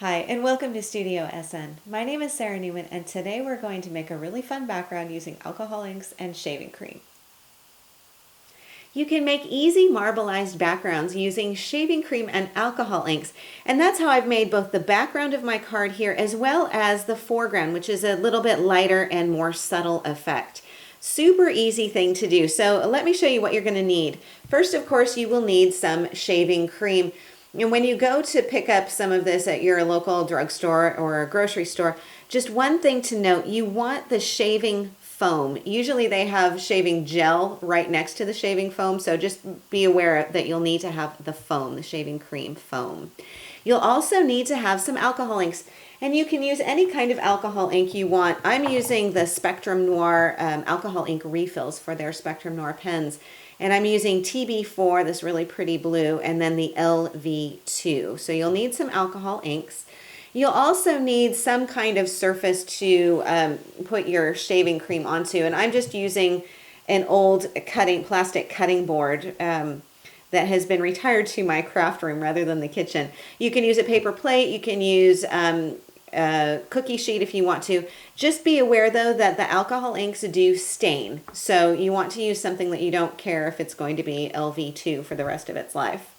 Hi, and welcome to Studio SN. My name is Sara Naumann, and today we're going to make a really fun background using alcohol inks and shaving cream. You can make easy marbleized backgrounds using shaving cream and alcohol inks, and that's how I've made both the background of my card here as well as the foreground, which is a little bit lighter and more subtle effect. Super easy thing to do. So let me show you what you're going to need. First, of course, you will need some shaving cream. And when you go to pick up some of this at your local drugstore or grocery store, just one thing to note, you want the shaving foam. Usually they have shaving gel right next to the shaving foam, so just be aware that you'll need to have the foam, the shaving cream foam. You'll also need to have some alcohol inks, and you can use any kind of alcohol ink you want. I'm using the Spectrum Noir alcohol ink refills for their Spectrum Noir pens. And I'm using TB4, this really pretty blue, and then the LV2. So you'll need some alcohol inks. You'll also need some kind of surface to put your shaving cream onto. And I'm just using an old plastic cutting board that has been retired to my craft room rather than the kitchen. You can use a paper plate. You can use cookie sheet if you want to. Just be aware though that the alcohol inks do stain, so you want to use something that you don't care if it's going to be LV2 for the rest of its life.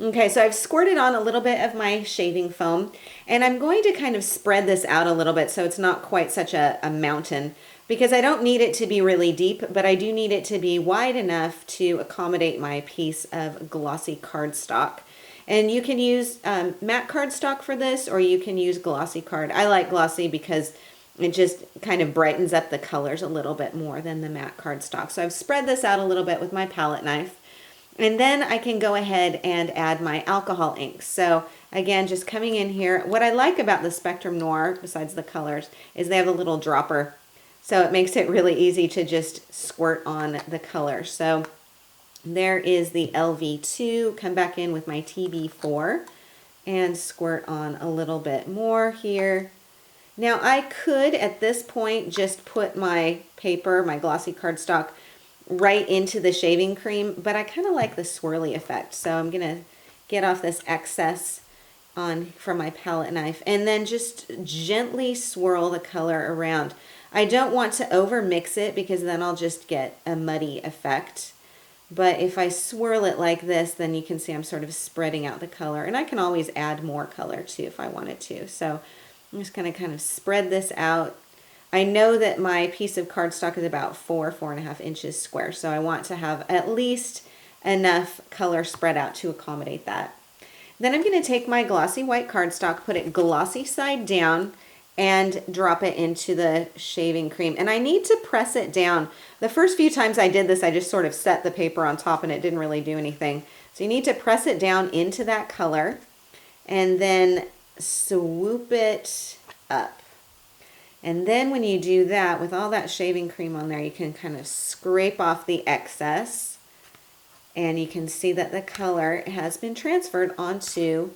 Okay, so I've squirted on a little bit of my shaving foam, and I'm going to kind of spread this out a little bit so it's not quite such a mountain, because I don't need it to be really deep, but I do need it to be wide enough to accommodate my piece of glossy cardstock. And you can use matte cardstock for this, or you can use glossy card. I like glossy because it just kind of brightens up the colors a little bit more than the matte cardstock. So I've spread this out a little bit with my palette knife. And then I can go ahead and add my alcohol inks. So again, just coming in here. What I like about the Spectrum Noir, besides the colors, is they have a little dropper. So it makes it really easy to just squirt on the color. So there is the LV2. Come back in with my TB4 and squirt on a little bit more here. Now I could at this point just put my paper, my glossy cardstock, right into the shaving cream, but I kind of like the swirly effect. So I'm gonna get off this excess from my palette knife and then just gently swirl the color around. I don't want to over mix it because then I'll just get a muddy effect. But if I swirl it like this, then you can see I'm sort of spreading out the color, and I can always add more color too if I wanted to. So I'm just going to kind of spread this out. I know that my piece of cardstock is about 4.5 inches square, so I want to have at least enough color spread out to accommodate that. Then I'm going to take my glossy white cardstock, put it glossy side down, and drop it into the shaving cream. And I need to press it down. The first few times I did this, I just sort of set the paper on top and it didn't really do anything. So you need to press it down into that color and then swoop it up. And then when you do that, with all that shaving cream on there, you can kind of scrape off the excess, and you can see that the color has been transferred onto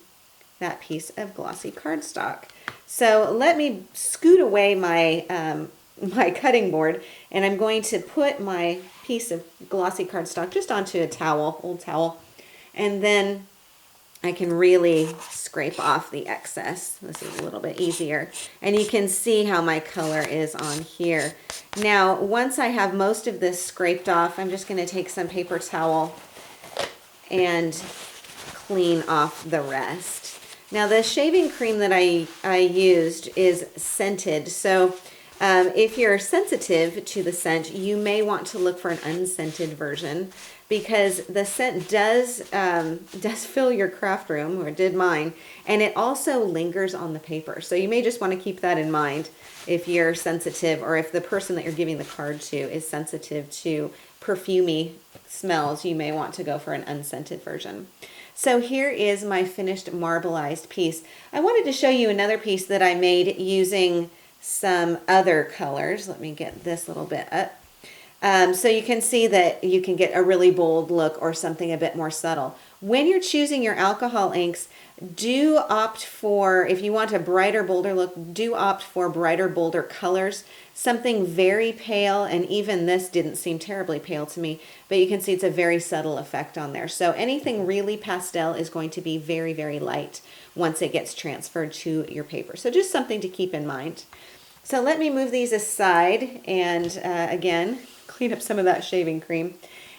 that piece of glossy cardstock. So let me scoot away my my cutting board, and I'm going to put my piece of glossy cardstock just onto a towel, old towel, and then I can really scrape off the excess. This is a little bit easier. And you can see how my color is on here. Now, once I have most of this scraped off, I'm just going to take some paper towel and clean off the rest. Now, the shaving cream that I used is scented. So if you're sensitive to the scent, you may want to look for an unscented version, because the scent does fill your craft room, or did mine, and it also lingers on the paper. So you may just want to keep that in mind if you're sensitive, or if the person that you're giving the card to is sensitive to perfumey smells, you may want to go for an unscented version. So here is my finished marbleized piece. I wanted to show you another piece that I made using some other colors. Let me get this little bit up. So you can see that you can get a really bold look or something a bit more subtle. When you're choosing your alcohol inks, do opt for, if you want a brighter, bolder look, do opt for brighter, bolder colors. Something very pale, and even this didn't seem terribly pale to me, but you can see it's a very subtle effect on there. So anything really pastel is going to be very, very light once it gets transferred to your paper. So just something to keep in mind. So let me move these aside and again, clean up some of that shaving cream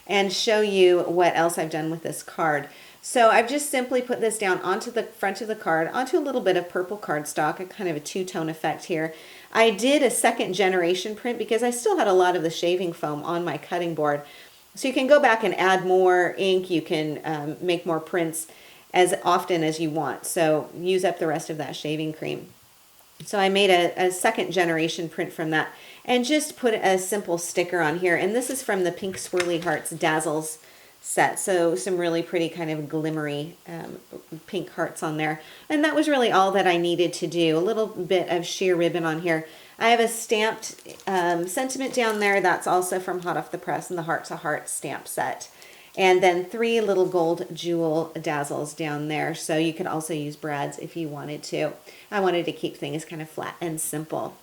and show you what else I've done with this card. So I've just simply put this down onto the front of the card, onto a little bit of purple cardstock, a kind of a two-tone effect here. I did a second generation print because I still had a lot of the shaving foam on my cutting board. So you can go back and add more ink, you can make more prints as often as you want. So use up the rest of that shaving cream. So I made a second generation print from that and just put a simple sticker on here. And this is from the Pink Swirly Hearts Dazzles set. So some really pretty kind of glimmery pink hearts on there. And that was really all that I needed to do. A little bit of sheer ribbon on here. I have a stamped sentiment down there. That's also from Hot Off the Press and the Heart to Heart stamp set. And then 3 little gold jewel dazzles down there. So you could also use brads if you wanted to. I wanted to keep things kind of flat and simple.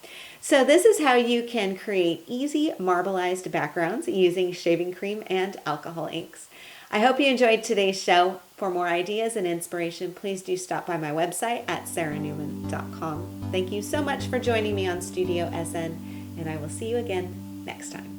So this is how you can create easy marbleized backgrounds using shaving cream and alcohol inks. I hope you enjoyed today's show. For more ideas and inspiration, please do stop by my website at saranaumann.com. Thank you so much for joining me on Studio SN, and I will see you again next time.